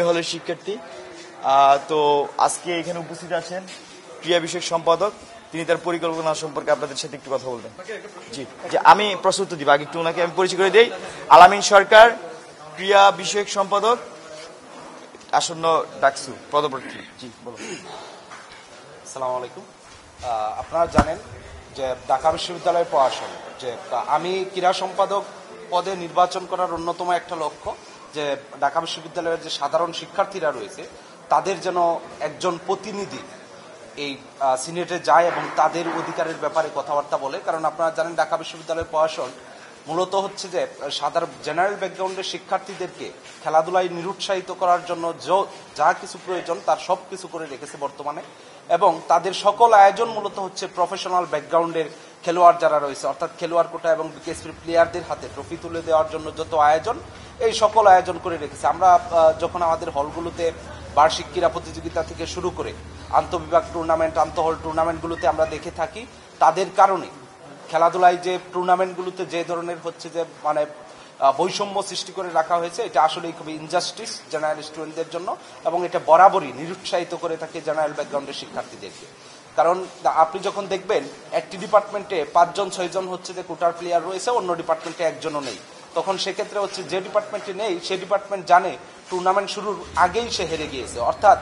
হলের শিক্ষার্থী। তো আজকে এখানে উপস্থিত আছেন ক্রীড়া বিষয়ক সম্পাদক, তিনি তার পরিকল্পনা সম্পর্কে আপনাদের সাথে একটু কথা বলবেন। জি, যে আমি প্রস্তুত দিব, আগে একটু ওনাকে আমি পরিচয় করে দিই। আলামিন সরকার, ক্রীড়া বিষয়ক সম্পাদক, আসন্ন ডাকসু পদপ্রার্থী। জি বলুন। আসসালামু আলাইকুম। আপনারা জানেন যে ঢাকা বিশ্ববিদ্যালয়ের প্রশাসন যে আমি ক্রীড়া সম্পাদক পদে নির্বাচন করার অন্যতম একটা লক্ষ্য যে ঢাকা বিশ্ববিদ্যালয়ের যে সাধারণ শিক্ষার্থীরা রয়েছে তাদের যেন একজন প্রতিনিধি এই সিনেটে যায় এবং তাদের অধিকারের ব্যাপারে কথাবার্তা বলে। কারণ আপনারা জানেন ঢাকা বিশ্ববিদ্যালয়ের প্রশাসন মূলত হচ্ছে যে সাধারণ জেনারেল ব্যাকগ্রাউন্ডের শিক্ষার্থীদেরকে খেলাধুলায় নিরুৎসাহিত করার জন্য যা কিছু প্রয়োজন তার সব কিছু করে রেখেছে বর্তমানে, এবং তাদের সকল আয়োজন মূলত হচ্ছে প্রফেশনাল ব্যাকগ্রাউন্ডের খেলোয়াড় যারা রয়েছে, অর্থাৎ খেলোয়াড় কোটা এবং বিকেএসপির প্লেয়ারদের হাতে ট্রফি তুলে দেওয়ার জন্য যত আয়োজন, এই সকল আয়োজন করে রেখেছে। আমরা যখন আমাদের হলগুলোতে বার্ষিক ক্রীড়া প্রতিযোগিতা থেকে শুরু করে আন্তঃবিভাগ টুর্নামেন্ট, আন্তঃহল টুর্নামেন্টগুলোতে আমরা দেখে থাকি তাদের কারণে খেলাধুলায় যে টুর্নামেন্টগুলোতে যে ধরনের হচ্ছে যে মানে বৈষম্য সৃষ্টি করে রাখা হয়েছে, এটা আসলেই খুবই ইনজাস্টিস জেনারেল স্টুডেন্টদের জন্য, এবং এটা বরাবরই নিরুৎসাহিত করে থাকে জেনারেল ব্যাকগ্রাউন্ডের শিক্ষার্থীদেরকে। কারণ আপনি যখন দেখবেন একটি ডিপার্টমেন্টে 5-6জন হচ্ছে যে কোটার প্লেয়ার রয়েছে, অন্য ডিপার্টমেন্টে একজনও নেই, তখন সেক্ষেত্রে হচ্ছে যে ডিপার্টমেন্টে নেই সে ডিপার্টমেন্ট জানে টুর্নামেন্ট শুরুর আগেই সে হেরে গিয়েছে, অর্থাৎ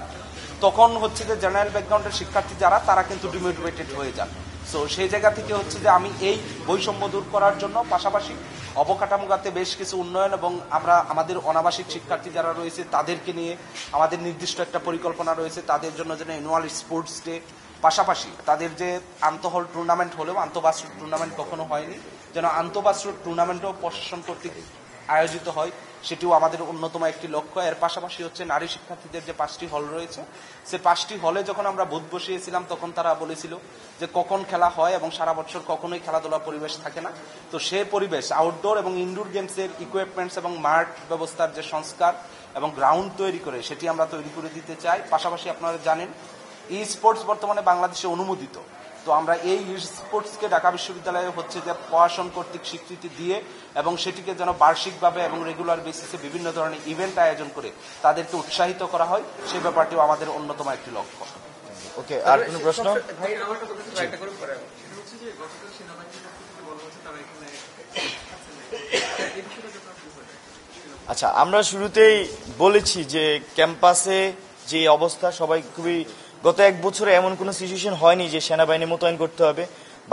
তখন হচ্ছে যে জেনারেল ব্যাকগ্রাউন্ডের শিক্ষার্থী যারা তারা কিন্তু ডিমোটিভেটেড হয়ে যান। সো সেই জায়গা থেকে হচ্ছে যে আমি এই বৈষম্য দূর করার জন্য পাশাপাশি অবকাঠামোগতে বেশ কিছু উন্নয়ন এবং আমরা আমাদের অনাবাসিক শিক্ষার্থী যারা রয়েছে তাদেরকে নিয়ে আমাদের নির্দিষ্ট একটা পরিকল্পনা রয়েছে, তাদের জন্য যেন অ্যানুয়াল স্পোর্টস ডে, পাশাপাশি তাদের যে আন্তঃহল টুর্নামেন্ট হলেও আন্তঃবার্ষিক টুর্নামেন্ট কখনো হয়নি, যেন আন্তঃবার্ষিক টুর্নামেন্টও প্রশাসন কর্তৃক আয়োজিত হয়, সেটিও আমাদের অন্যতম একটি লক্ষ্য। এর পাশাপাশি হচ্ছে নারী শিক্ষার্থীদের যে 5টি হল রয়েছে, সে 5টি হলে যখন আমরা বুথ বসিয়েছিলাম তখন তারা বলেছিল যে কখন খেলা হয় এবং সারা বছর কখনোই খেলাধুলার পরিবেশ থাকে না। তো সে পরিবেশ আউটডোর এবং ইনডোর গেমসের ইকুইপমেন্টস এবং মাঠ ব্যবস্থার যে সংস্কার এবং গ্রাউন্ড তৈরি করে সেটি আমরা তৈরি করে দিতে চাই। পাশাপাশি আপনারা জানেন ই স্পোর্টস বর্তমানে বাংলাদেশে অনুমোদিত, তো আমরা এই স্পোর্টসকে ঢাকা বিশ্ববিদ্যালয়ে হচ্ছে যে প্রশাসন কর্তৃক স্বীকৃতি দিয়ে এবং সেটিকে যেন বার্ষিকভাবে এবং রেগুলার বেসিসে বিভিন্ন ধরনের ইভেন্ট আয়োজন করে তাদেরকে উৎসাহিত করা হয়, সেই ব্যাপারটিও আমাদের অন্যতম একটি লক্ষ্য। ওকে, আর কোনো প্রশ্ন? আচ্ছা, আমরা শুরুতেই বলেছি যে ক্যাম্পাসে যে অবস্থা, সবাই খুবই গত 1 বছরে এমন কোনো সিচুয়েশন হয়নি যে সেনাবাহিনী মোতায়েন করতে হবে।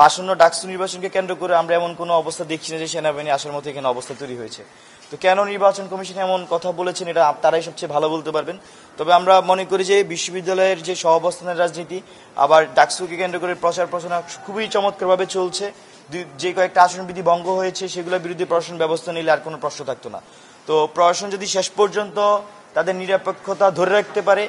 আসন্ন ডাকসু নির্বাচনকে কেন্দ্র করে আমরা এমন কোনো অবস্থা দেখছি না যে সেনাবাহিনী আসার মতো এখানে অবস্থা তৈরি হয়েছে। তো কেন নির্বাচন কমিশন এমন কথা বলেছেন এটা তারাই সবচেয়ে ভালো বলতে পারবেন। তবে আমরা মনে করি যে বিশ্ববিদ্যালয়ের যে সহাবস্থানের রাজনীতি আবার ডাকসুকে কেন্দ্র করে প্রচার প্রচারণা খুবই চমৎকারভাবে চলছে। যে কয়েকটা আসনবিধি ভঙ্গ হয়েছে সেগুলোর বিরুদ্ধে প্রশাসন ব্যবস্থা নিলে আর কোনো প্রশ্ন থাকতো না। তো প্রশাসন যদি শেষ পর্যন্ত তাদের নিরপেক্ষতা ধরে রাখতে পারে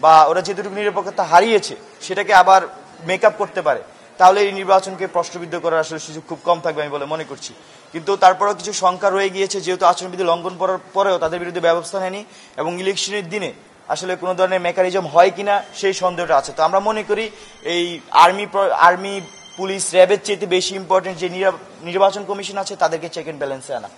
বা ওরা যেটুকু নিরপেক্ষতা হারিয়েছে সেটাকে আবার মেকআপ করতে পারে, তাহলে এই নির্বাচনকে প্রশ্নবিদ্ধ করার আসলে সুযোগ খুব কম থাকবে আমি বলে মনে করছি। কিন্তু তারপরেও কিছু শঙ্কা রয়ে গিয়েছে, যেহেতু আচরণবিধি লঙ্ঘন করার পরেও তাদের বিরুদ্ধে ব্যবস্থা নেয়নি এবং ইলেকশনের দিনে আসলে কোনো ধরনের মেকানিজম হয় কিনা সেই সন্দেহটা আছে। তো আমরা মনে করি এই আর্মি পুলিশ র্যাবের চেয়ে বেশি ইম্পর্টেন্ট যে নির্বাচন কমিশন আছে তাদেরকে চেক এন্ড ব্যালেন্সে আনা।